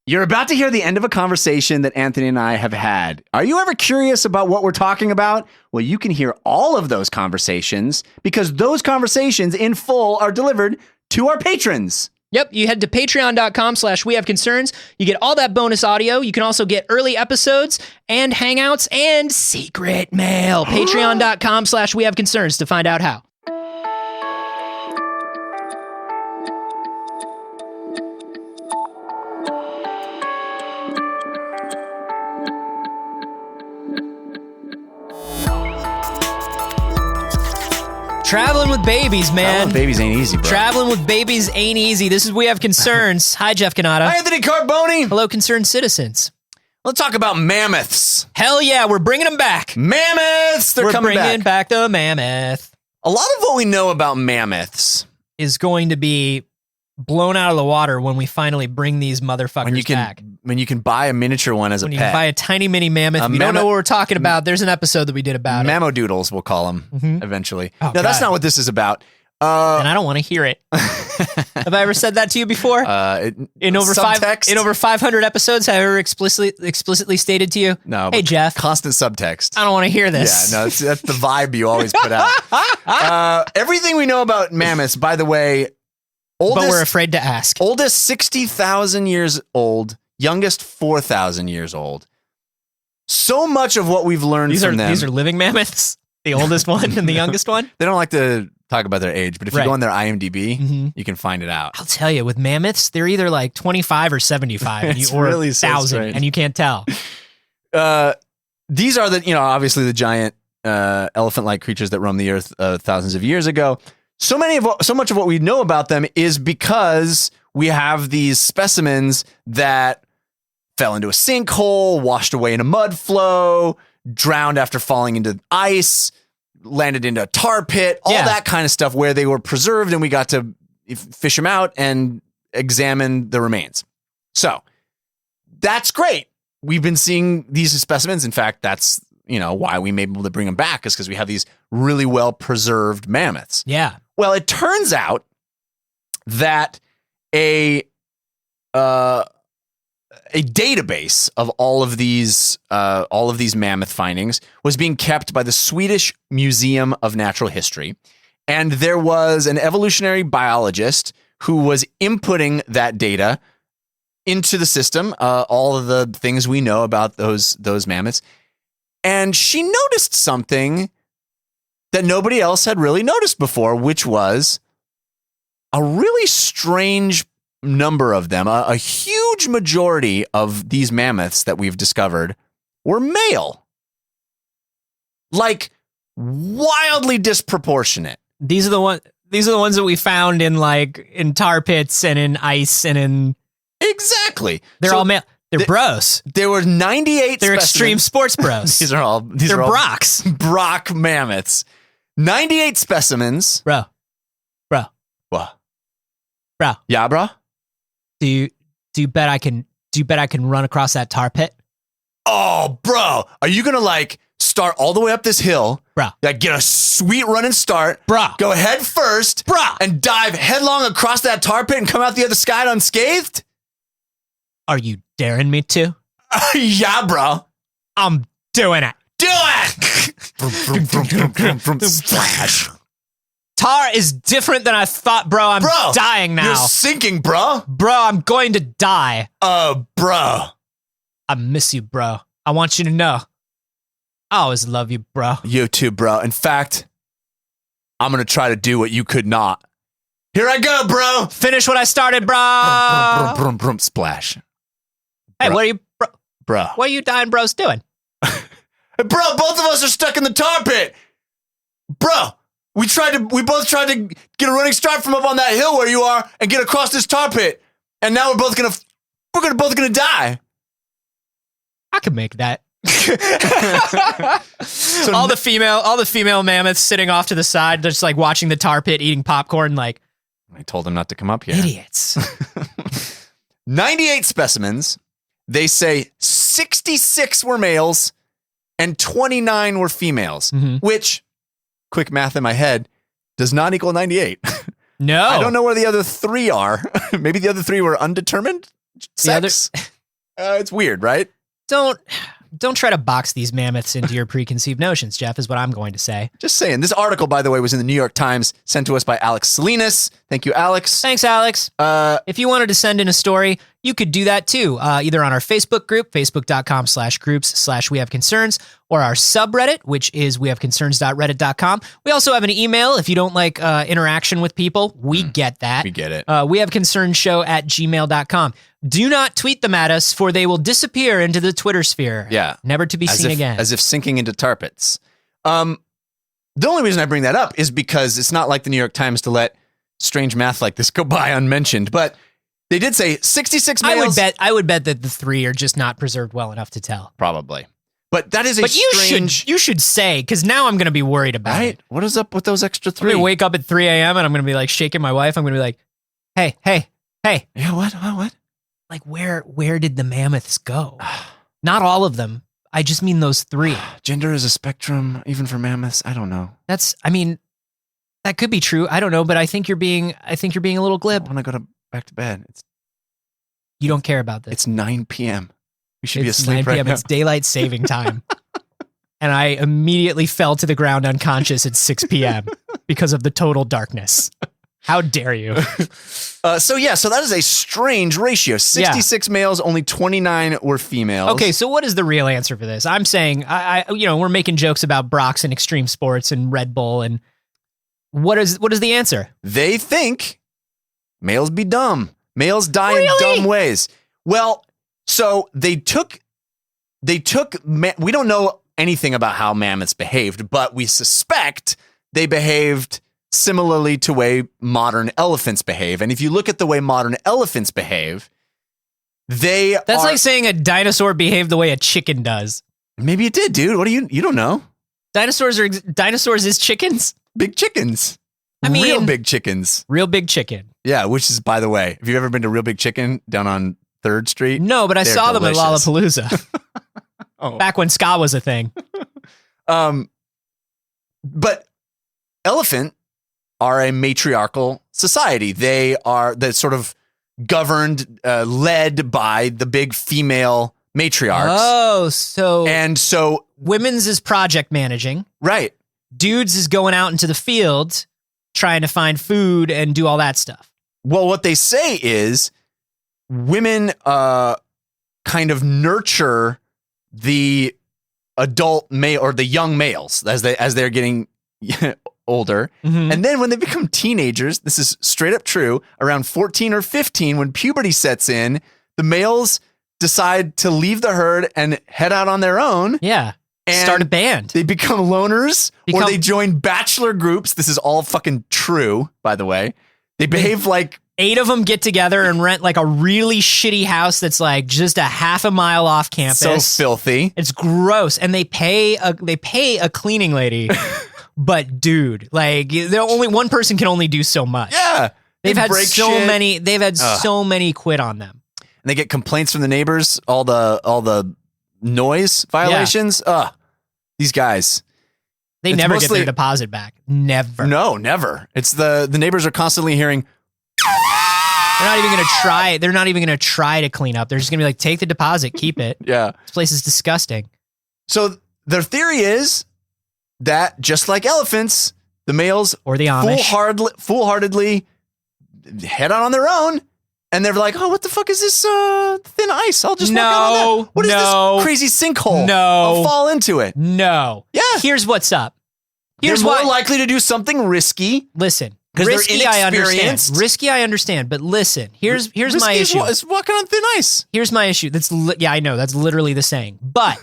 You're about to hear the end of a conversation that Anthony and I have had. Are you ever curious about what we're talking about? Well, you can hear all of those conversations because those conversations in full are delivered to our patrons. Yep, you head to patreon.com/wehaveconcerns. You get all that bonus audio. You can also get early episodes and hangouts and secret mail. Patreon.com/wehaveconcerns to find out how. Traveling with babies, man. Traveling with babies ain't easy, bro. Traveling with babies ain't easy. This is We Have Concerns. Hi, Jeff Canada. Hi, Anthony Carboni. Hello, concerned citizens. Let's talk about mammoths. Hell yeah, we're bringing them back. Mammoths, they're coming back. We're bringing back the mammoth. A lot of what we know about mammoths is going to be blown out of the water when we finally bring these motherfuckers back. When you can buy a miniature one as a pet. When you can buy a tiny mini mammoth. If you don't know what we're talking about, there's an episode that we did about it. Mammodoodles, we'll call them eventually. Oh, no, that's not what this is about. And I don't want to hear it. Have I ever said that to you before? In over 500 episodes, have I ever explicitly stated to you? No. Hey, Jeff. Constant subtext. I don't want to hear this. Yeah, no, that's the vibe you always put out. Everything we know about mammoths, by the way, but we're afraid to ask. Oldest 60,000 years old, youngest 4,000 years old. So much of what we've learned from them. These are living mammoths? The oldest one and the youngest one? They don't like to talk about their age, but if you go on their IMDb, you can find it out. I'll tell you, with mammoths, they're either like 25 or 75 or really 1,000, and you can't tell. These are obviously the giant elephant-like creatures that roamed the earth thousands of years ago. So much of what we know about them is because we have these specimens that fell into a sinkhole, washed away in a mud flow, drowned after falling into ice, landed into a tar pit, all that kind of stuff where they were preserved and we got to fish them out and examine the remains. So that's great. We've been seeing these specimens. In fact, that's why we may be able to bring them back is because we have these really well preserved mammoths. Yeah. Well, it turns out that a database of all of these mammoth findings was being kept by the Swedish Museum of Natural History, and there was an evolutionary biologist who was inputting that data into the system, all of the things we know about those mammoths, and she noticed something that nobody else had really noticed before, which was a really strange number of them. A huge majority of these mammoths that we've discovered were male. Like, wildly disproportionate. These are the ones that we found in tar pits and in ice and in... Exactly. They're all male. They're bros. There were 98 They're specimens. extreme sports bros. They're Brocks. Brock mammoths. 98 specimens. Bro. What? Bro. Yeah, bro? Do you bet I can run across that tar pit? Oh, bro. Are you gonna start all the way up this hill? Bro. Get a sweet running start. Bro. Go head first. Bro. And dive headlong across that tar pit and come out the other side unscathed? Are you daring me to? Yeah, bro. I'm doing it. Do it! Splash. Tar is different than I thought, bro. I'm dying now. You're sinking, bro. Bro, I'm going to die. Bro. I miss you, bro. I want you to know. I always love you, bro. You too, bro. In fact, I'm going to try to do what you could not. Here I go, bro. Finish what I started, bro. Brum, brum, brum, splash. Hey, what are you, bro? What are you dying bros doing? Bro, both of us are stuck in the tar pit. Bro, we both tried to get a running start from up on that hill where you are and get across this tar pit. And now we're both gonna die. I could make that. So all the female mammoths sitting off to the side, just watching the tar pit, eating popcorn. I told them not to come up here. Idiots. 98 specimens. They say 66 were males and 29 were females, which, quick math in my head, does not equal 98. No. I don't know where the other 3 are. Maybe the other 3 were undetermined sex. It's weird, right? Don't try to box these mammoths into your preconceived notions, Jeff, is what I'm going to say. Just saying. This article, by the way, was in the New York Times, sent to us by Alex Salinas. Thank you, Alex. Thanks, Alex. If you wanted to send in a story, you could do that too, either on our Facebook group, facebook.com/groups/wehaveconcerns, or our subreddit, which is wehaveconcerns.reddit.com. We also have an email. If you don't like interaction with people, we get that. We get it. wehaveconcernshow@gmail.com. Do not tweet them at us, for they will disappear into the Twitter sphere. Yeah. Never to be seen again. As if sinking into tar pits. The only reason I bring that up is because it's not like the New York Times to let strange math like this go by unmentioned, but they did say 66 males. I would bet that the 3 are just not preserved well enough to tell. Probably. But that is a but strange... you should say, because now I'm going to be worried about it. What is up with those extra 3? I'm going to wake up at 3 a.m. and I'm going to be like shaking my wife. I'm going to be like, hey. Yeah, what? Like, where did the mammoths go? Not all of them. I just mean those 3. Gender is a spectrum, even for mammoths. I don't know. That could be true. I don't know, but I think you're being a little glib. I want to go back to bed. You don't care about this. It's 9 p.m. We should be It's asleep 9 p.m. right now. It's daylight saving time. And I immediately fell to the ground unconscious at 6 p.m. because of the total darkness. How dare you? So that is a strange ratio. 66 males, only 29 were females. Okay, so what is the real answer for this? I'm saying, we're making jokes about Brox and extreme sports and Red Bull, and what is the answer? They think males be dumb. Males die in dumb ways. Well, so we don't know anything about how mammoths behaved, but we suspect they behaved similarly to way modern elephants behave. And if you look at the way modern elephants behave, that's like saying a dinosaur behaved the way a chicken does. Maybe it did, dude. What do you don't know? Dinosaurs is chickens? Big chickens. I mean, real big chickens. Real big chicken. Yeah, which is, by the way, have you ever been to Real Big Chicken down on 3rd Street? No, but I saw them at Lollapalooza. Back when ska was a thing. But elephant are a matriarchal society. They are sort of governed, led by the big female matriarchs. Oh, so women's is project managing. Right. Dudes is going out into the field trying to find food and do all that stuff. Well, what they say is women kind of nurture the adult male or the young males as they're getting older. Mm-hmm. And then when they become teenagers, this is straight up true, around 14 or 15, when puberty sets in, the males decide to leave the herd and head out on their own. Yeah. And start a band. They become loners or they join bachelor groups. This is all fucking true, by the way. They behave like 8 of them get together and rent like a really shitty house that's like just a half a mile off campus. So filthy. It's gross. And they pay a cleaning lady. But dude, like only one person can only do so much. Yeah. They've had so many quit on them. And they get complaints from the neighbors, all the noise violations. Yeah. These guys. They never get their deposit back. Never. No, never. It's the neighbors are constantly hearing. They're not even going to try. They're not even going to try to clean up. They're just going to be like, take the deposit, keep it. Yeah. This place is disgusting. So their theory is that just like elephants, the males or the Amish foolhardily head out on their own. And they're like, oh, what the fuck is this thin ice? I'll just walk out on that. What is this crazy sinkhole? No. I'll fall into it. No. Yeah. Here's what's up. They're more likely to do something risky. Listen. Because risky, they're I inexperienced. understand. Risky, I understand. But listen, here's my issue. It's walking on thin ice. Here's my issue. Yeah, I know. That's literally the saying. But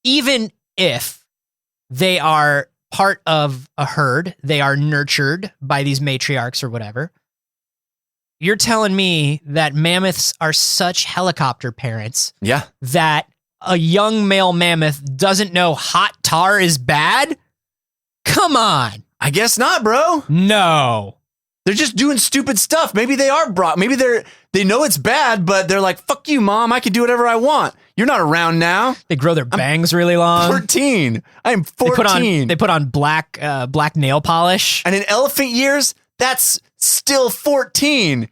even if they are part of a herd, they are nurtured by these matriarchs or whatever, you're telling me that mammoths are such helicopter parents that a young male mammoth doesn't know hot tar is bad? Come on. I guess not, bro. No. They're just doing stupid stuff. Maybe they are maybe they know it's bad, but they're like, fuck you, mom. I can do whatever I want. You're not around now. They grow their bangs really long. 14. I'm 14. They put on black nail polish. And in elephant years, that's still 14.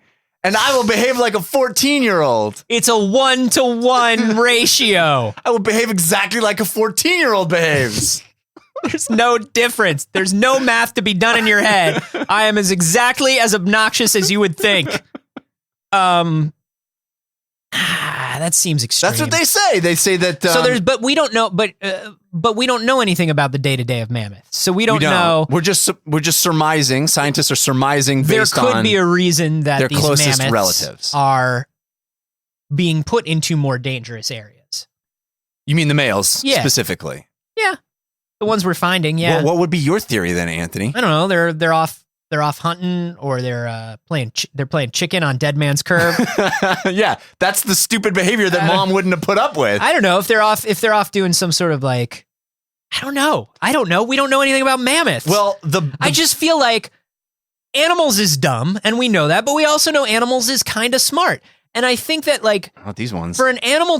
And I will behave like a 14-year-old. It's a 1-to-1 ratio. I will behave exactly like a 14-year-old behaves. There's no difference. There's no math to be done in your head. I am exactly as obnoxious as you would think. That seems extreme. That's what they say. They say that. But we don't know. But we don't know anything about the day-to-day of mammoths. So we don't know. We're just surmising. Scientists are surmising based on there could be a reason that their these closest mammoths relatives are being put into more dangerous areas. You mean the males Yeah. specifically? Yeah, the ones we're finding. Yeah. What would be your theory then, Anthony? I don't know. They're off hunting, or they're playing chicken on Dead Man's Curve. Yeah, that's the stupid behavior that mom wouldn't have put up with. I don't know if they're off doing some sort of like. I don't know. We don't know anything about mammoths. Well, I just feel like animals is dumb, and we know that, but we also know animals is kind of smart. And I think that like these ones for an animal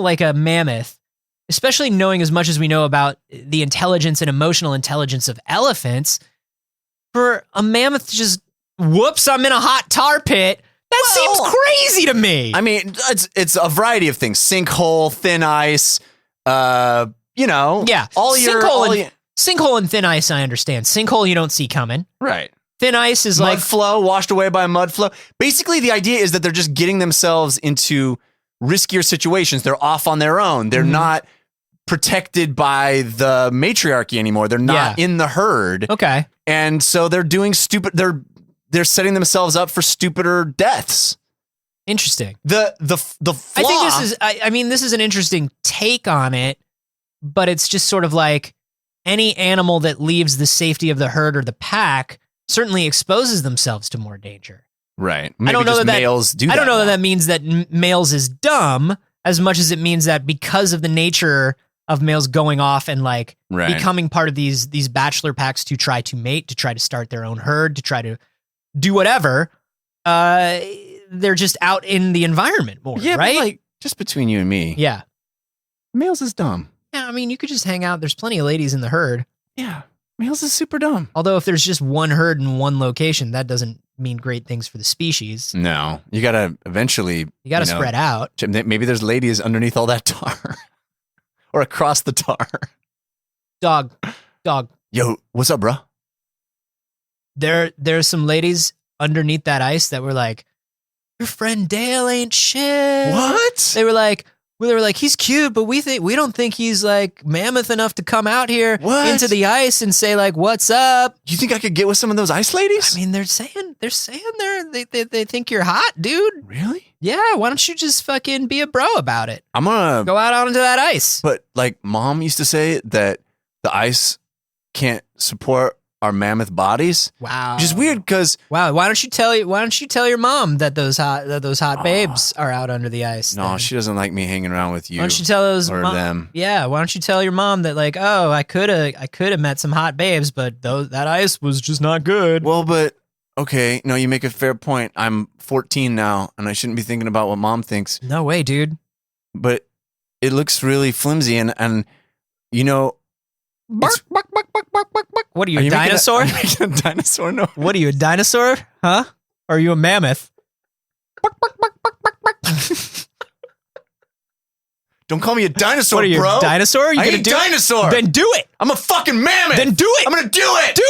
like a mammoth, especially knowing as much as we know about the intelligence and emotional intelligence of elephants, for a mammoth to just whoops, I'm in a hot tar pit. That seems crazy to me. I mean, it's a variety of things: sinkhole, thin ice. Yeah, sinkhole and thin ice. I understand. Sinkhole you don't see coming. Right. Thin ice is like mudflow, washed away by mudflow. Basically, the idea is that they're just getting themselves into riskier situations. They're off on their own. They're not protected by the matriarchy anymore. They're not in the herd. Okay. And so they're doing stupid. They're setting themselves up for stupider deaths. Interesting. The flaw. I think this is. I mean, this is an interesting take on it, but it's just sort of like any animal that leaves the safety of the herd or the pack certainly exposes themselves to more danger. Right. I don't know that males do that. I don't know that means that males is dumb as much as it means that because of the nature of males going off and like becoming part of these bachelor packs to try to mate, to try to start their own herd, to try to do whatever, they're just out in the environment more, right? But like, just between you and me. Yeah. Males is dumb. Yeah, I mean, you could just hang out. There's plenty of ladies in the herd. Yeah. Males is super dumb. Although if there's just one herd in one location, that doesn't mean great things for the species. No. You got to eventually... You got to spread out. Maybe there's ladies underneath all that tar. Or across the tar. Dog. Yo, what's up, bro? There's some ladies underneath that ice that were like, your friend Dale ain't shit. What? They were like, he's cute, but we don't think he's like mammoth enough to come out here into the ice and say like, what's up? You think I could get with some of those ice ladies? I mean, they're saying they think you're hot, dude. Really? Yeah. Why don't you just fucking be a bro about it? I'm gonna go out onto that ice. But like, mom used to say that the ice can't support our mammoth bodies. Wow. Which is weird because why don't you tell your mom that those hot babes are out under the ice? No, then? She doesn't like me hanging around with you. Why don't you tell them? Yeah, why don't you tell your mom that like, oh, I could have met some hot babes, but that ice was just not good. Well, but okay, no, you make a fair point. I'm 14 now, and I shouldn't be thinking about what mom thinks. No way, dude. But it looks really flimsy, and you know. Bark. What are you, a dinosaur? Are you making a dinosaur noise? What are you, a dinosaur? Huh? Or are you a mammoth? Don't call me a dinosaur, what are you, bro. A dinosaur? I ain't a dinosaur. Then do it. I'm a fucking mammoth. Then do it. I'm gonna do it. Do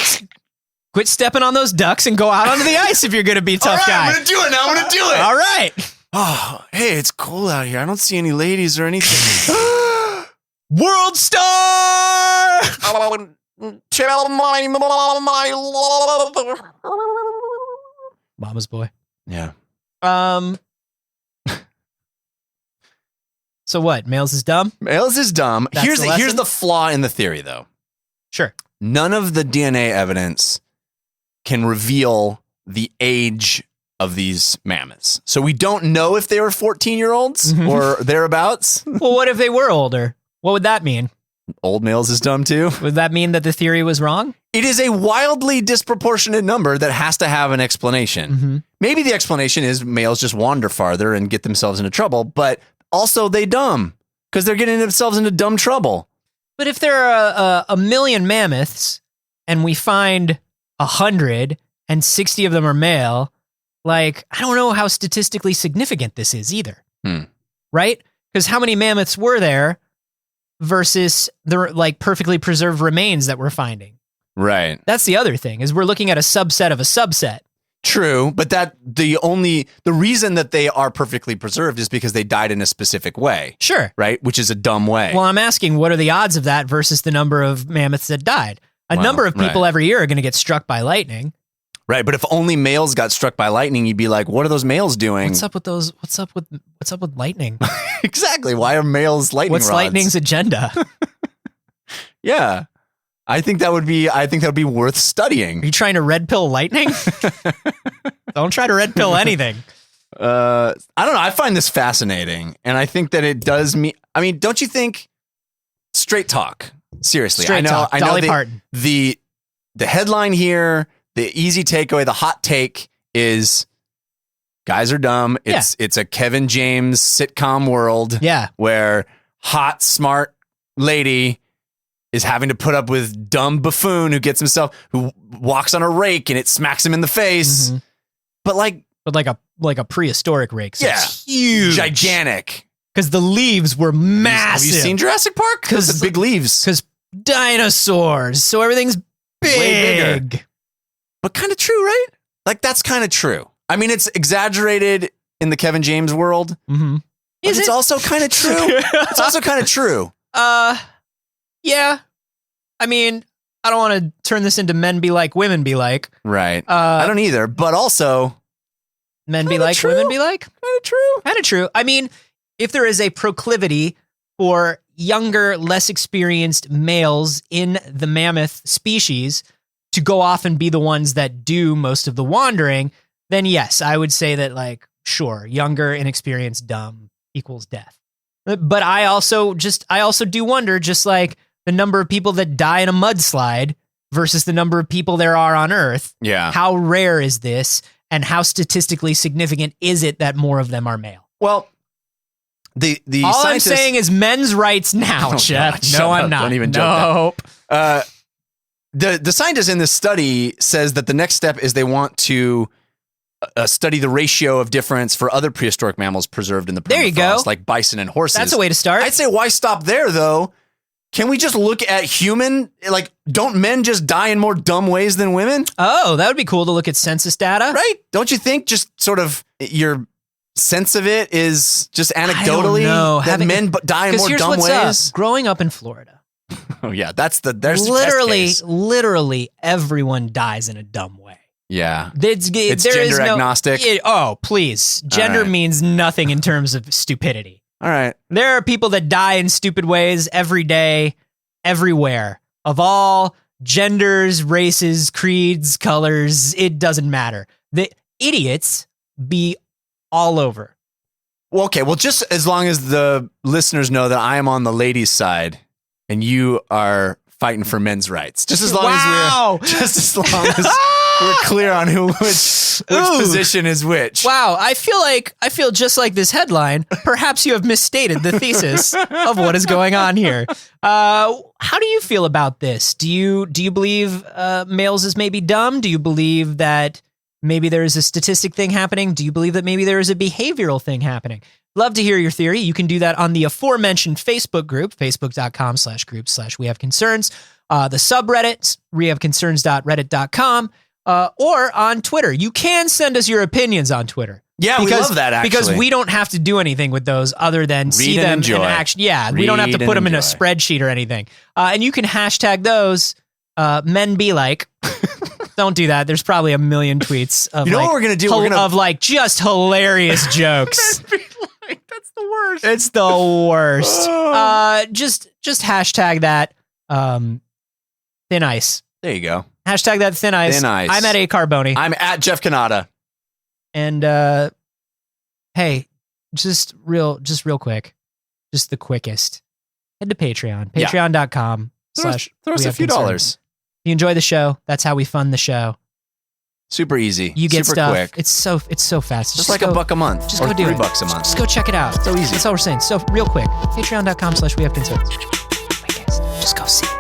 it. Quit stepping on those ducks and go out onto the ice if you're gonna be a tough guy. I'm gonna do it now. I'm gonna do it. All right. Oh, hey, it's cool out here. I don't see any ladies or anything. World star! Mama's boy. Yeah. So what? Males is dumb? Males is dumb. Here's the flaw in the theory, though. Sure. None of the DNA evidence can reveal the age of these mammoths. So we don't know if they were 14-year-olds or thereabouts. Well, what if they were older? What would that mean? Old males is dumb too. Would that mean that the theory was wrong? It is a wildly disproportionate number that has to have an explanation. Maybe the explanation is males just wander farther and get themselves into trouble, but also they dumb because they're getting themselves into dumb trouble. But if there are a million mammoths and we find 100 and 60 of them are male, like, I don't know how statistically significant this is either. Right? Because how many mammoths were there versus the like perfectly preserved remains that we're finding? Right. That's the other thing, is we're looking at a subset of a subset. True, but the reason that they are perfectly preserved is because they died in a specific way. Sure. Right? Which is a dumb way. Well, I'm asking, what are the odds of that versus the number of mammoths that died? A number of people every year are going to get struck by lightning. Right, but if only males got struck by lightning, you'd be like, what are those males doing? What's up with those? What's up with lightning? Exactly. Why are males lightning What's rods? lightning's agenda? Yeah. I think that would be worth studying. Are you trying to red pill lightning? Don't try to red pill anything. I don't know. I find this fascinating. And I think that it does don't you think, straight talk, seriously. Straight talk. I know Dolly Parton. The headline here, the easy takeaway, the hot take is guys are dumb. It's a Kevin James sitcom world. Yeah. Where hot, smart lady is having to put up with dumb buffoon who walks on a rake and it smacks him in the face. Mm-hmm. But like a prehistoric rake. So yeah. It's huge. Gigantic. Because the leaves were massive. Have you seen Jurassic Park? Because the big leaves. Because dinosaurs. So everything's big. Way bigger. But kind of true, right? Like, that's kind of true. I mean, it's exaggerated in the Kevin James world. Mm-hmm. But it's also kind of true. It's also kind of true. Yeah. I mean, I don't want to turn this into men be like, women be like. Right. I don't either. But also, men be like, true. women be like. Kind of true. Kind of true. I mean, if there is a proclivity for younger, less experienced males in the mammoth species to go off and be the ones that do most of the wandering, then yes, I would say that, like, sure, younger, inexperienced, dumb equals death. But I also do wonder, just like the number of people that die in a mudslide versus the number of people there are on Earth. Yeah. How rare is this, and how statistically significant is it that more of them are male? Well, the all scientists, I'm saying is men's rights now, Jeff. God, no, I'm up. not. Don't even nope. joke that. The scientist in this study says that the next step is they want to study the ratio of difference for other prehistoric mammals preserved in the permafrost, there you go. like bison and horses. That's a way to start. I'd say, why stop there, though? Can we just look at don't men just die in more dumb ways than women? Oh, that would be cool to look at census data. Right? Don't you think just sort of your sense of it is just anecdotally that men die in more dumb ways? Growing up in Florida. Oh, yeah. There's literally everyone dies in a dumb way. Yeah. It's gender agnostic. Please. Gender means nothing in terms of stupidity. All right. There are people that die in stupid ways every day, everywhere, of all genders, races, creeds, colors. It doesn't matter. The idiots be all over. Well, okay. Well, just as long as the listeners know that I am on the ladies' side and you are fighting for men's rights. Just as long as we're clear on which position is which. Wow, I feel just like this headline. Perhaps you have misstated the thesis of what is going on here. How do you feel about this? Do you believe males is maybe dumb? Do you believe that maybe there is a statistic thing happening? Do you believe that maybe there is a behavioral thing happening? Love to hear your theory. You can do that on the aforementioned Facebook group, facebook.com/groups/wehaveconcerns, the subreddit, wehaveconcerns.reddit.com, or on Twitter. You can send us your opinions on Twitter. Yeah, we love that, actually. Because we don't have to do anything with those other than see them in action. Yeah, we don't have to put them in a spreadsheet or anything. And you can hashtag those men be like. Don't do that. There's probably a million tweets of what we're gonna do? Of just hilarious jokes. That's the worst. It's the worst. Just hashtag that thin ice. There you go. Hashtag that thin ice. Thin ice. I'm at A Carboni. I'm at Jeff Canada. And hey, just real quick, just the quickest. Head to Patreon. Patreon.com/ Throw us a few dollars. You enjoy the show. That's how we fund the show. Super easy. You get super stuff. Quick. It's so fast. Just like $1 a month. Just or go do $3 it. a month. Just go check it out. So easy. That's all we're saying. So real quick, patreon.com/wehaveconcerns. Just go see it.